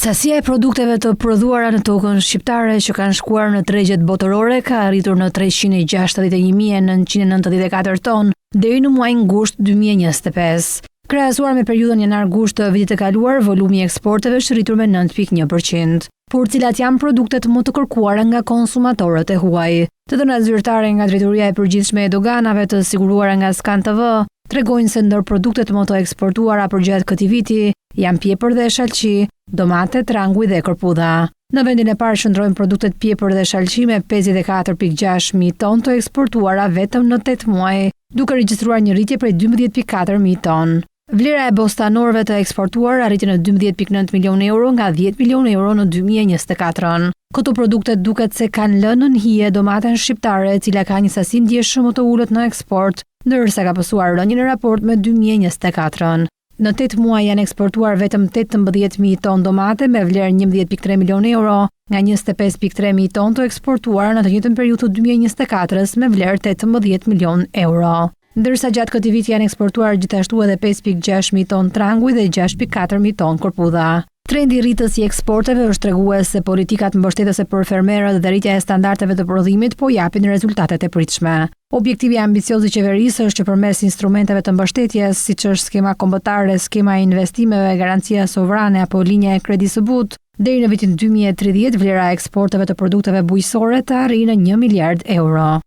Sasia e produkteve të prodhuara në tokën shqiptare që kanë shkuar në tregjet botërore ka arritur në 361.994 ton deri në muajin gusht 2025. Krahasuar me periudhën janar-gusht të vitit të kaluar, volumi i eksporteve është rritur me 9.1%. Por cilat janë produktet më të kërkuara nga konsumatorët e huaj? Të dhënat zyrtare nga Drejtoria e Përgjithshme e Doganave të siguruara nga Scan TV tregojnë se ndër produktet më të eksportuara përgjatë këtij viti janë pjepër dhe shalqi, domate, tranguj dhe kërpudha. Në vendin e parë shndrojnë produktet pjepër dhe shalqi me 54.6 mijë ton të eksportuara vetëm në 8 muaj, duke regjistruar një rritje prej 12.4 mijë ton. Vlera e bostanorëve të eksportuar arriti në 12.9 milionë euro nga 10 milionë euro në 2024. Këto produkte duket se kanë lënë në hije domaten shqiptare, e cila ka një sasi ndjeshëm më të ulët në eksport, ndërsa ka pasur rënje në raport me 2024. Në 8 muaj janë eksportuar vetëm 18.000 ton domate me vlerë 11.3 milionë euro, nga 25.3 mijë ton të eksportuar në të njëjtën periudhë të 2024-s me vlerë 18 milionë euro. Ndërsa gjatë këtij viti janë eksportuar gjithashtu edhe 5.6 mijë ton tranguj dhe 6.4 mijë ton kërpudha. Trendi i rritjes i eksporteve është tregues se politikat mbështetëse për fermerët dhe rritja e standardeve të prodhimit po japin rezultatet e pritshme. Objektivi ambicioz i qeverisë është që përmes instrumenteve të mbështetjes, siç është skema kombëtare, skema e investimeve, garancia sovrane apo linja e kredisë së butë, deri në vitin 2030 vlera e eksporteve të produkteve bujqësore të arrijë në 1 miliard euro.